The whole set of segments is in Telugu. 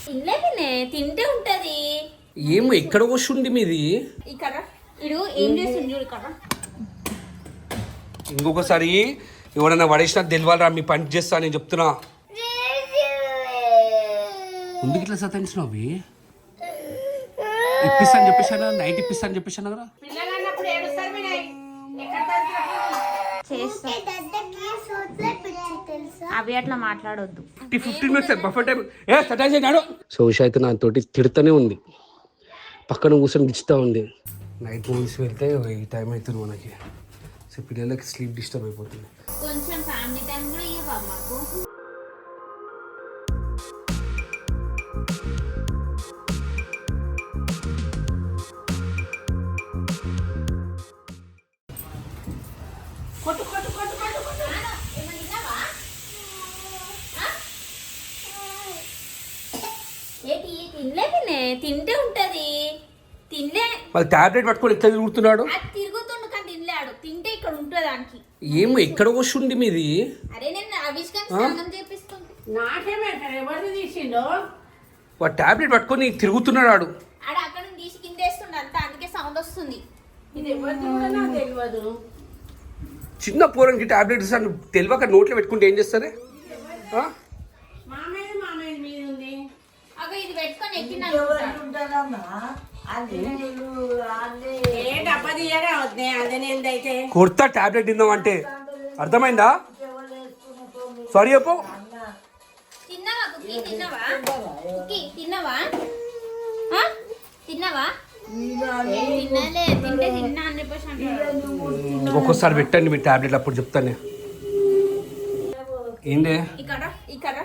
తినలేకనే తింటే ఉంటది. ఏమో ఎక్కడ వస్తుంది మీది? ఇక్కడ ఇడు ఏం చేస్తుంది చూడు ఇక్కడ. ఇంకొకసారి ఎవడన్నా పడేసినా తెలియాలరా, మీ పని చేస్తా నేను చెప్తున్నా. ముందుకు ఇట్లా సతాయించినావు అవి ఇప్పిస్తాను చెప్పేసాను, నైట్ ఇప్పిస్తాను చెప్పేసాను కదా. అవి అట్లా మాట్లాడొద్దు. 15 minutes buffer time. So Usha అయితే నాతోటి తిడుతూనే ఉంది, పక్కన కూర్చొని గిచ్చుతూ ఉంది. నైట్ మూవీస్ వెళ్తే ఈ టైం అవుతుంది మనకి. సో పిల్లలకి స్లీప్ డిస్టర్బ్ అయిపోతుంది. కొంచెం ఫ్యామిలీ టైం కూడా ఇవ్వవా మాకు? తినలేకనే తింటే ఉంటది. తినలే వాళ్ళు టాబ్లెట్ పట్టుకొని ఎట్లా తిరుగుతున్నాడు? అది తిరుగుతుండు కానీ తినలేడు. తింటే ఇక్కడ ఉంటుంది దానికి. ఏమో ఎక్కడ వస్తుంది మీది? అరే నేను ఆవిష్కరణ స్నానం చేపిస్తుంది. నాకేమంటారు ఎవరు తీసిండో? వాడు టాబ్లెట్ పట్టుకొని తిరుగుతున్నాడు. ఆడ అక్కడ నుంచి తీసి కింద వేస్తుండ అంతా, అందుకే సౌండ్ వస్తుంది. ఇది ఎవరిది కూడా నాకు తెలియదు. చిన్న పూరానికి టాబ్లెట్ ఇస్తాను తెలియక నోట్లో పెట్టుకుంటే ఏం చేస్తారు? మామయ్య మామయ్య మీద ఉంది. అగో ఇది పెట్టుకొని ఎక్కిన ఏ డబ్బా తీయగా వద్దే అదేనేందైతే కొత్త టాబ్లెట్ తిందామంటే అర్థమైందా? సారీ చెప్పు. తిన్నావా కుక్కీ? తిన్నావా కుక్కీ? తిన్నావా? తిన్నావా? తినలే. తింటే తిన్నా అని చెప్పేసి అంటాడు. ఒక్కొక్కసారి పెట్టండి మీ టాబ్లెట్, అప్పుడు చెప్తాను. ఏంటి ఇక్కడ ఇక్కడ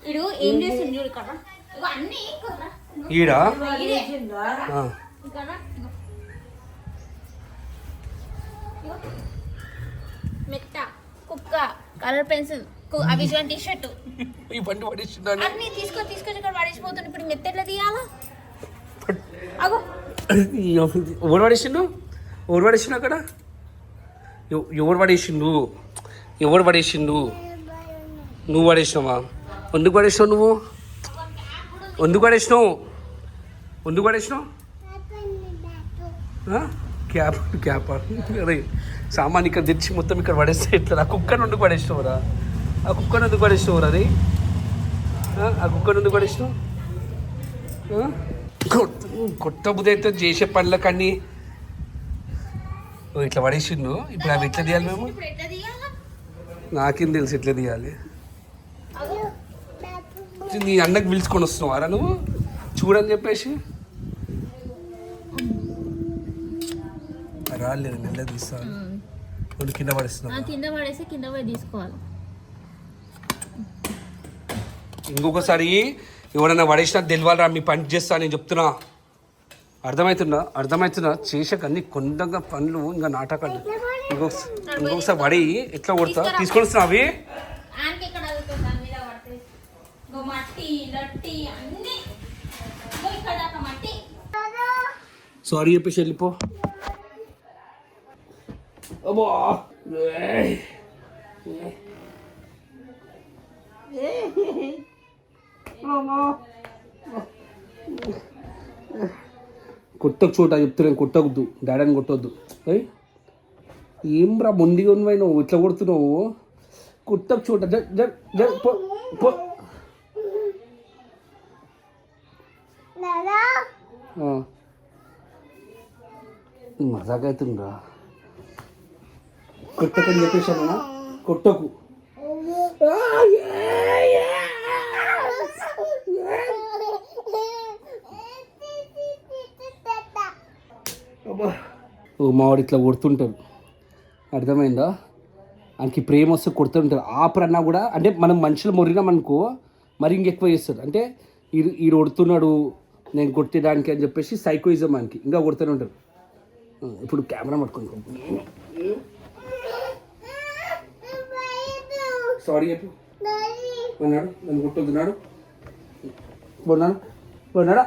ఇడు ఏం చేస్తుంది చూడు ఇక్కడ. ఇగో అన్ని ఇక్కడ ఈడా ఇదే. ఇక్కడ మెత్త కుక్క కలర్ పెన్సిల్ అవిజువల్ టీ షర్ట్ ఈ బండి పడేస్తున్నాను. అన్ని తీసుకొచ్చి ఇక్కడ పడేసిపోతుంది. ఇప్పుడు మెత్త ఎట్లా తీయాలా? అగో ఎవరు పడేసిండు? ఎవరు పడేసిండు అక్కడ? ఎవరు పడేసిండు? ఎవరు పడేసిండు? నువ్వు పడేసినావా? ఎందుకు పడేసినావు నువ్వు? ఎందుకు పడేసినావు? ఎందుకు పడేసినావు? క్యాప్ క్యాప్ అరే సామాన్ ఇక్కడ తెచ్చి మొత్తం ఇక్కడ పడేస్తే ఎట్లా? ఆ కుక్కను ఎందుకు పడేసినావురా? ఆ కుక్కను ఎందుకు పడేసినావురా? అది ఆ కుక్కను ఎందుకు పడేసినావు? కొత్త బుద్ధి అయితే చేసే పనులకన్నీ ఇట్లా పడేసిండు. ఇప్పుడు అవి ఎట్లా తీయాలి మేము? ఇప్పుడు ఎట్లా తీయాలా? నాకేం తెలుసు ఎట్లా తీయాలి. నీ అన్నకు పిలుచుకొని వస్తున్నావారా నువ్వు చూడని చెప్పేసి? రాలేదు మెల్ల తీస్తాను. కింద పడేస్తున్నా. కింద పడేసి కింద పోయి తీసుకోవాలి. ఇంకొకసారి ఎవడన్నా పడేసినా తెలియాలరా, మీ పని చేస్తా నేను చెప్తున్నా. అర్థమవుతున్నా చేసాక అన్ని కొండగా పనులు ఇంకా నాటకాలు. ఇంకొకసారి పడి ఎట్లా కొడతా తీసుకొని వస్తున్నా అవి. సారీ చెప్పేసి వెళ్ళిపో. అబ్బా కొట్టకు చోట చెప్తున్నాను, కొట్టవద్దు. డాడీని కొట్టవద్దు. ఏం రా మొండిగా ఉన్నవై నువ్వు ఇట్లా కొడుతున్నావు? కొట్టకు చోట మజాక్ అవుతుందిరా. కొట్టకని చెప్పేసామన్నా, కొట్టకు. మావాడు ఇట్లా కొడుతుంటారు, అర్థమైందా? ఆయనకి ప్రేమ వస్తే కొడుతుంటారు. ఆపరన్నా కూడా అంటే మనం మనుషులు మొరినామనుకో మరి ఇంకెక్కువ చేస్తాడు. అంటే ఈడు కొడుతున్నాడు నేను కొట్టేదానికి అని చెప్పేసి సైకోయిజం ఆయనకి, ఇంకా కొడుతూనే ఉంటారు. ఇప్పుడు కెమెరా పట్టుకొని సారీ చెప్పు. పోన్నాడు నన్ను కొట్టొద్దున్నాడు. పోన్నాడా?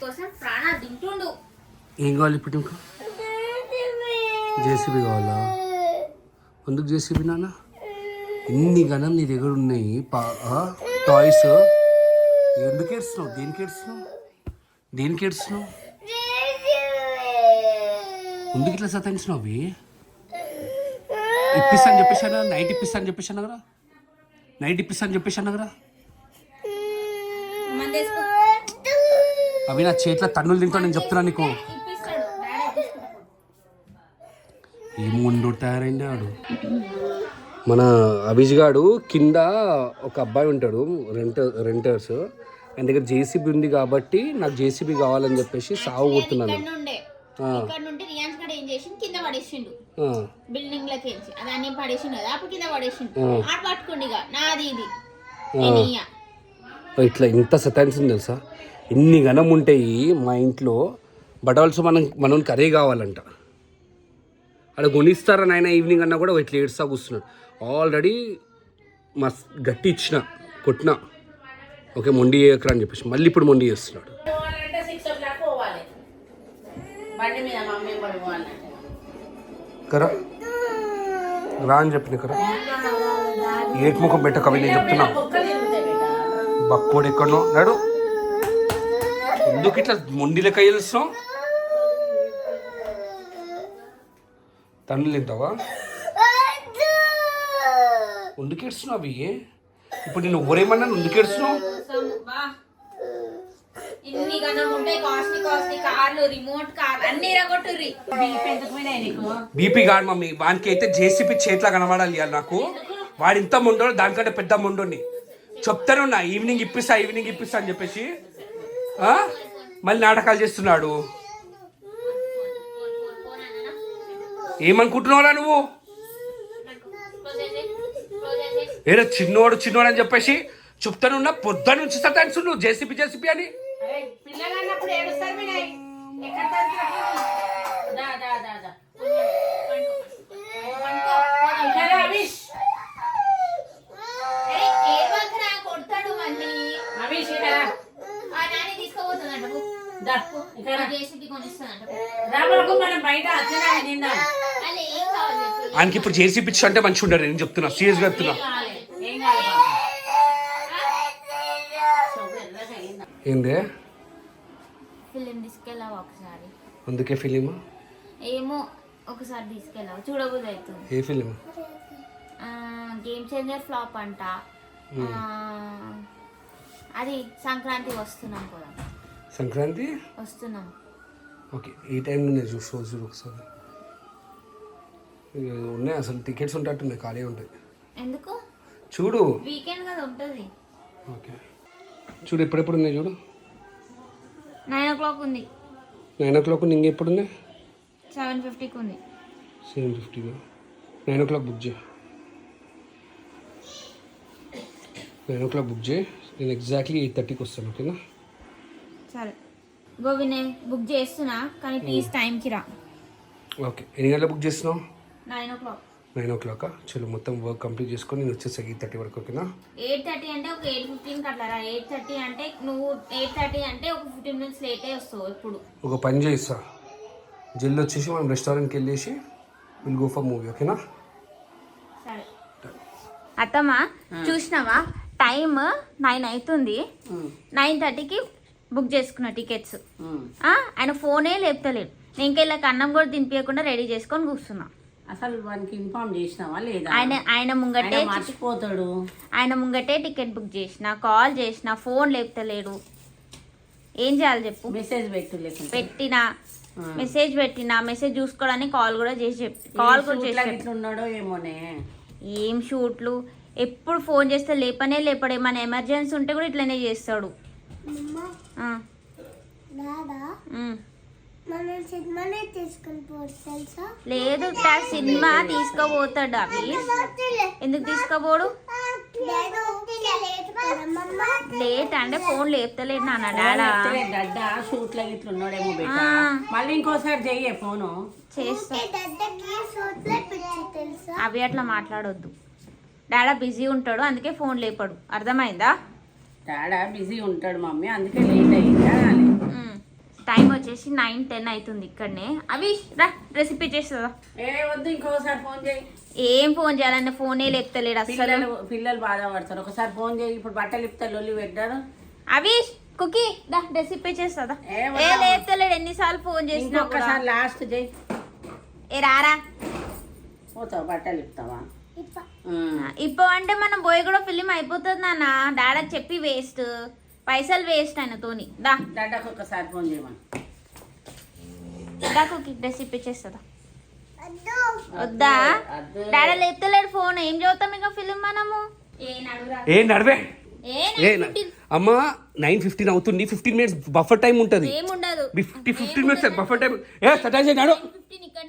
కోసం ప్రాణాలు తింటుండు. ఏం కావాలి ఇప్పుడు? ఇంకా జేసీబీ కావాలా? ఎందుకు జేసీబీ నాన్న? ఇన్ని గణం నీ దగ్గర ఉన్నాయి టాయ్స్. ఎందుకు ఏడుస్తున్నావు? దేనికి ఏడుస్తున్నావు? ఎందుకు ఇట్లా సతాయించినావు? అవి ఇప్పిస్తా అని చెప్పేసాను, నైట్ ఇప్పిస్తా అని చెప్పేసాను కదా. అవి నా చేతిలో తన్నులు తింటా నేను చెప్తున్నా నీకు. ఏం ముందు తయారైంది ఆడు. మన అభిజ్ గాడు కింద ఒక అబ్బాయి ఉంటాడు, రెంటర్స్. ఆయన దగ్గర జేసీబీ ఉంది కాబట్టి నాకు జేసీబీ కావాలని చెప్పేసి సాగు కొడుతున్నాను. కింద పడేసిండు బిల్డింగ్ లకి అదాన్ని పడేసిండు కదా, అప్పుడు కింద పడేసిండు. ఆడ పట్టుకోండి నాది ఇది ఇట్లా ఇంత సతాయించింది తెలుసా. ఇన్ని గణం ఉంటాయి మా ఇంట్లో. బటల్స్ మనం కర్రీ కావాలంట. అక్కడ కొనిస్తారని ఆయన ఈవినింగ్ అన్నా కూడా ఇట్లా ఏడ్స్తా కూర్చున్నాడు. ఆల్రెడీ మస్త్ గట్టి ఇచ్చిన కొట్టిన, ఓకే మొండి చేయకరా అని చెప్పేసి మళ్ళీ ఇప్పుడు మొండి చేస్తున్నాడు. కరా రా అని చెప్పిన కరా. ఏటి ముఖం పెట్టకవి నేను చెప్తున్నా. బక్కోడు ఎక్కడనో నాడు. ఎందుకు ఇట్లా మొండి లెక్క వెళ్తున్నావు? తండ్రులు తింటావా? ఎందుకు ఏడుస్తున్నావు? అవి ఇప్పుడు నేను ఎవరేమన్నా ఎందుకు ఏడుస్తున్నావు? ఇన్ని గణం ఉంటాయి, కాస్ట్లీ కార్లు, రిమోట్ కార్ అన్ని రగొట్టుర్రి. బీపీ కాదు మమ్మీ, వానికి అయితే జేసీపీ చేతిలో కనబడాలి నాకు. వాడు ఇంత మొండోడు, దానికంటే పెద్ద మొండోని. చెప్తాను నా ఈవినింగ్ ఇప్పిస్తా అని చెప్పేసి మళ్ళీ నాటకాలు చేస్తున్నాడు. ఏమనుకుంటున్నావురా నువ్వు? ఏదో చిన్నోడు అని చెప్పేసి చెప్తానున్నా. పొద్దు నుంచి సతాయించు నువ్వు జేసీపీ అని. ఆయనకి ఇప్పుడు జేసీపీ అంటే మంచిగా ఉండరు. నేను చెప్తున్నా, సీరియస్గా చెప్తున్నా. ఏందే ఫిలిం తీసుకెళ్ళావా ఒకసారి? అందుకే ఫిలిం ఏమో ఒకసారి తీసుకెళ్ళావు, చూడబోదు అవుతుంది. ఏ ఫిలిం? గేమ్ చేంజర్ ఫ్లాప్ అంట. అది సంక్రాంతి వస్తున్నాం కూడా. సంక్రాంతి వస్తున్నాం. ఓకే, ఈ టైంలో నేను చూసి ఒకసారి ఉన్నాయి. అసలు టికెట్స్ ఉంటట్టున్నాయి, ఖాళీ ఉంటాయి. ఎందుకు? చూడు, వీకెండ్ కదా ఉంటుంది. ఓకే చూడు, ఎప్పుడెప్పుడు ఉన్నాయి చూడు. 9 o'clock ఉంది. 9 o'clock ఉంది. ఇంకెప్పుడు ఉన్నాయి? 7:50కి ఉంది. 7:50గా? 9 o'clock బుక్ చేయి. 9 o'clock బుక్ చేయి. నేను ఎగ్జాక్ట్లీ 8:30కి వస్తాను. ఓకేనా? సరే గోవినే బుక్ చేస్తున్నా, కానీ ప్లీజ్ టైంకి రా. ఓకే, ఎన్ని గంటలకు బుక్ చేస్తున్నావు? 9 o'clock. 9 o'clock చలో, మొత్తం వర్క్ కంప్లీట్ చేసుకొని నేను వచ్చేసా 8:30 వరకు. ఓకేనా? 8:30 అంటే ఒక 8:15 అట్లా రా. 8:30 అంటే నువ్వు 8:30 అంటే ఒక 15 minutes లేటే వస్తావు. ఎప్పుడు ఒక పని చేయిస్తా, జల్ది వచ్చేసి మనం రెస్టారెంట్కి వెళ్ళేసి విల్ గో ఫర్ మూవీ. ఓకేనా? సరే. అత్తమ్మ చూసినావా, టైం 9 అవుతుంది. 9:30కి బుక్ చేసుకున్నా టికెట్స్. ఆయన ఫోనే లేపుతలేడు. నేను ఇంకెళ్ళకి అన్నం కూడా తినిపించకుండా రెడీ చేసుకొని కూర్చున్నా. అసలు వానికి ఇన్ఫార్మ్ చేసినావా లేదా? ఆయన ముంగటే మర్చిపోతాడు. ఆయన ముంగటే టికెట్ బుక్ చేసిన, కాల్ చేసిన, ఫోన్ లేపుతలేడు. ఏం చేయాలి చెప్పు? మెసేజ్ పెట్టినా, మెసేజ్ చూసుకోవడానికి కాల్ కూడా చేసి కాల్ కూడా చేసి ఉన్నాడో ఏమోనే. ఏం షూట్లు, ఎప్పుడు ఫోన్ చేస్తే లేపడే. మన ఎమర్జెన్సీ ఉంటే కూడా ఇట్లనే చేస్తాడు. లేదు, సినిమా తీసుకోబోతాడు. అవి ఎందుకు తీసుకోబోడు? లేట్ అంటే ఫోన్ లేపుతలేడు నాన్న. డాడా షూట్లో ఇట్లా ఉన్నాడేమో. మళ్ళీ ఇంకోసారి చెయ్యే ఫోను. చేస్తా. అవి అట్లా మాట్లాడొద్దు. డాడా బిజీ ఉంటాడు, అందుకే ఫోన్ లేపాడు. అర్థమైందా? డాడా బిజీ ఉంటాడు మమ్మీ, అందుకే లేట్ అయిందా. టైం వచ్చేసి 9-10 అవుతుంది ఇక్కడనే. అవి రా రెసిపీ చేస్తుందా? ఏ వద్దు, ఇంకోసారి ఫోన్ చేయి. ఏం ఫోన్ చేయాలంటే ఫోనే లేపుతలేడు అసలు. పిల్లలు బాధపడతారు. ఒకసారి ఫోన్ చేయి. ఇప్పుడు బట్టలు ఇప్పుతారు, లొల్లి పెట్టారు. అవి కుకీ దా రెసిపీ చేస్తుందా? ఏ ఏ లేపుతలేడు, ఎన్నిసార్లు ఫోన్ చేసినా కూడా. ఒకసారి లాస్ట్ చేయి. ఏ రారా పోతావు, బట్టలు ఇప్పుతావా? ఇప్పుడు అంటే మనం పోయి కూడా ఫిలిం అయిపోతుంది నాన్న. డాడీకి చెప్పి వేస్ట్, పైసలు వేస్ట్ ఆయనతోని. దా డాడాకి ఒకసారి ఫోన్ చేయమని. దా కుకీ రెసిపీ చేస్తుందా? వద్దా? డాడీ లేపుతలేడు ఫోన్, ఏం చదువుతాం ఇక ఫిలిం మనము. ఏ నడవే అమ్మా 9:15 అవుతుంది. 15 minutes బఫర్ టైం ఉంటుంది. ఏముండదు 15 minutes బఫర్ టైం. ఏ సటాజే నడు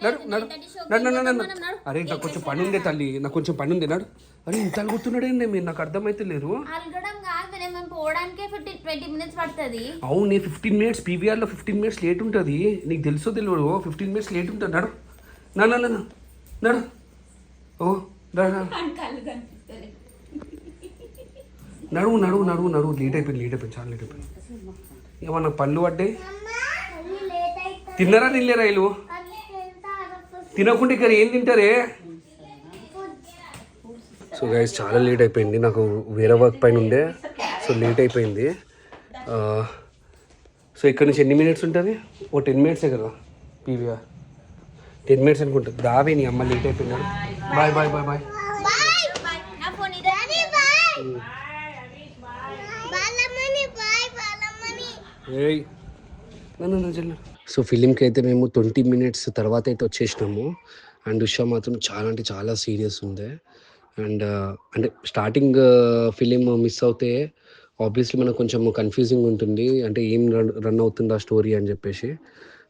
నడు నడు నడు నడు నడు. అరే నాకు కొంచెం పని ఉందే తల్లి, నాకు కొంచెం పని ఉంది. నడు. అరే ఇంత అలుగుతున్నాడేండి మీరు, నాకు అర్థమైతే లేదు. అలగడం కాదు, మేము పోవడానికే 20 minutes పడుతుంది. అవును 15 minutes పీవీఆర్లో 15 minutes లేట్ ఉంటుంది. నీకు తెలుసో తెలియదు, 15 minutes లేట్ ఉంటుంది. నడు నడు నడు నడు. ఓ నడు నడువు నడువు నడువు నడువు. లేట్ అయిపోయింది చాలా లేట్ అయిపోయింది. ఏమన్నా పళ్ళు పడ్డాయి? తిన్నారా తినలేరా వీళ్ళు? తినకుండా ఇక్కడ ఏం తింటారే? సో గైస్ చాలా లేట్ అయిపోయింది, నాకు వేరే వర్క్ పైన ఉండే. సో లేట్ అయిపోయింది. సో ఇక్కడ నుంచి ఎన్ని మినిట్స్ ఉంటుంది? ఓ 10 minutes కదా పీవీఆర్. 10 minutes అనుకుంటుంది. దావే నీ అమ్మ లేట్ అయిపోయినాడు. Bye bye bye bye. So ఫిలింకి అయితే మేము 20 minutes తర్వాత అయితే వచ్చేసినాము. అండ్ ఉషా మాత్రం చాలా అంటే చాలా సీరియస్ ఉంది. అండ్ అంటే స్టార్టింగ్ ఫిలిం మిస్ అవుతే ఆబ్వియస్లీ మనకు కొంచెం కన్ఫ్యూజింగ్ ఉంటుంది, అంటే ఏం రన్ అవుతుంది ఆ స్టోరీ అని చెప్పేసి.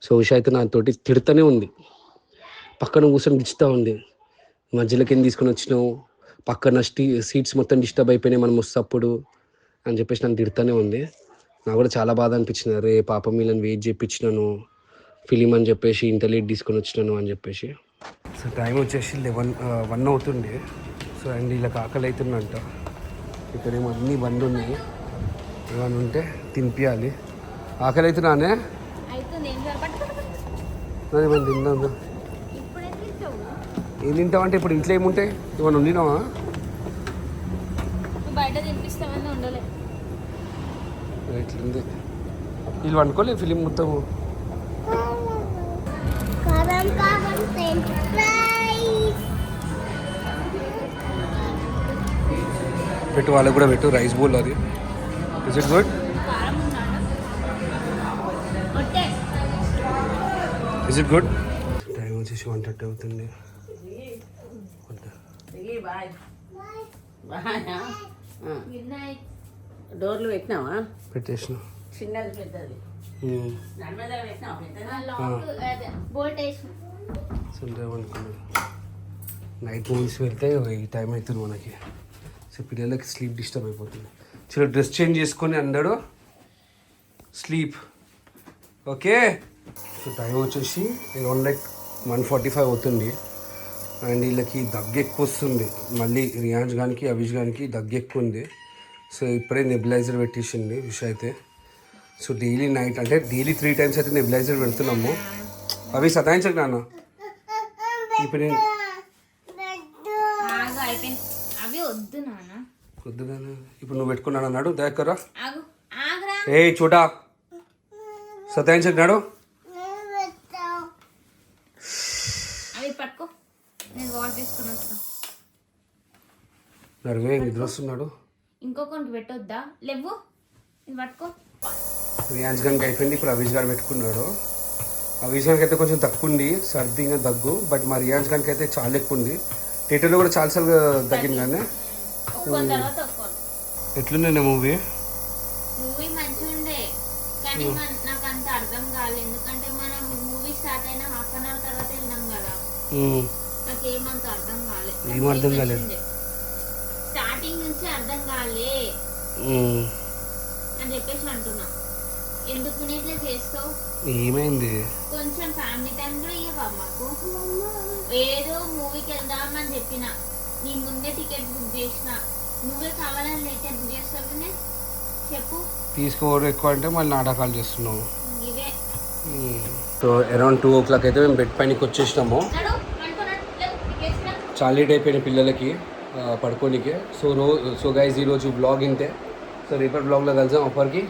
సో ఉషా అయితే నాతోటి తిడుతూనే ఉంది, పక్కన కూర్చొని గిచ్చుతూ ఉంది. మధ్యలోకి ఏం తీసుకొని వచ్చినావు, పక్కన సీట్స్ మొత్తం డిస్టర్బ్ అయిపోయినాయి మనం వస్తప్పుడు అని చెప్పేసి నన్ను తిడుతూనే ఉంది. నాకు కూడా చాలా బాధ అనిపించింది, రే పాపం వీళ్ళని వెయిట్ చేయించినాను ఫిలిం అని చెప్పేసి ఇంత లేట్ తీసుకొని వచ్చినాను అని చెప్పేసి. సో టైం వచ్చేసి 1 అవుతుంది. సో అండ్ వీళ్ళకి ఆకలి అవుతుందంట. ఇక్కడేమో అన్నీ బండి ఉన్నాయి, ఏమైనా ఉంటే తినిపించాలి. ఆకలి అవుతున్నానే ఏమైనా తిందా? ఏం తింటావంటే ఇప్పుడు ఇంట్లో ఏముంటాయి? ఏమైనా వండినావా? బయట తినిపిస్తామని ఉండలే. ఇట్లుంది, వీళ్ళు వండుకోలేదు ఫిలిం మొత్తము. పెట్టు వాళ్ళకు కూడా పెట్టు, రైస్ బౌల్ అది. Is it good? Is it good? Time వచ్చేసి 1:30 అవుతుంది. డోర్లు పెట్టినావా? పెట్టేసిన. చిన్నది పెద్దది నైట్ మూవీస్ వెళ్తే ఈ టైం అవుతుంది మనకి. సో పిల్లలకి స్లీప్ డిస్టర్బ్ అయిపోతుంది. చలో డ్రెస్ చేంజ్ చేసుకొని అన్నాడు స్లీప్. ఓకే. సో టైం వచ్చేసి అరౌండ్ లైక్ 1:45 అవుతుంది. అండ్ వీళ్ళకి దగ్గు ఎక్కువ వస్తుంది, మళ్ళీ రియాన్స్ గానికి అవిష్ గానికి దగ్గు ఎక్కువ ఉంది. సో ఇప్పుడే నెబిలైజర్ పెట్టేసింది విష్ అయితే. సో డైలీ నైట్ అంటే డైలీ 3 times అయితే నెబిలైజర్ పెడుతున్నాము. అవి సతాయించకు నాన్న. ఇప్పుడు అవి వద్దు నాన్న, వద్దు నాన్న. ఇప్పుడు నువ్వు పెట్టుకున్నాను అన్నాడు దగ్గర. ఆగు ఏ చూడా సతాయించకు నాడు. అవి పట్టుకో, నేను వాష్ చేసుకుని వస్తా. నడువే నిద్ర వస్తున్నాడు. ఇంకొకరికి పెట్టొద్దా? లేవు, ఇది పట్టుకో. రియాన్స్ గారికి అయిపోయింది, ఇప్పుడు అవిష్ గారు పెట్టుకున్నాడు. అవిష్ గారికి అయితే కొంచెం తక్కువ ఉంది సర్ది ఇంకా దగ్గు, బట్ మా రియాన్స్ గారికి అయితే చాలా ఎక్కువ ఉంది. థియేటర్లో కూడా చాలాసార్లు తగ్గింది. కానీ ఎట్లుండే మూవీ? మూవీ మంచిగా ఉండే, కానీ నాకు అంత అర్థం కాలేదు. ఎందుకంటే మనం మూవీ స్టార్ట్ అయిన 1/2 hour తర్వాత వెళ్ళినాం కదా, నాకు ఏమంత అర్థం కాలేదు. ఏం అర్థం కాలేదు? స్టార్టింగ్ నుంచి అర్థం కాలే అని చెప్పేసి అంటున్నా. ఎందుకు ఇట్లా చేస్తావు? ఏమైంది? కొంచెం ఫ్యామిలీ టైం కూడా ఇవ్వవా మాకు? ఏదో మూవీకి వెళ్దామని చెప్పిన, నీ ముందే టికెట్ బుక్ చేసిన, నువ్వే కావాలని టికెట్ బుక్ చేస్తావునే చెప్పు. తీసుకోవడం ఎక్కువ అంటే మళ్ళీ నాటకాలు చేస్తున్నావు. ఇవే సో అరౌండ్ 2 o'clock అయితే మేము బెడ్ పైనకి వచ్చేసినాము. చాలా లేట్ అయిపోయిన పిల్లలకి పడుకోనికే. సో గైజ్ ఈరోజు బ్లాగ్ ఇంతే. సో రేపటి బ్లాగ్లో కలిసాం. అప్పటికి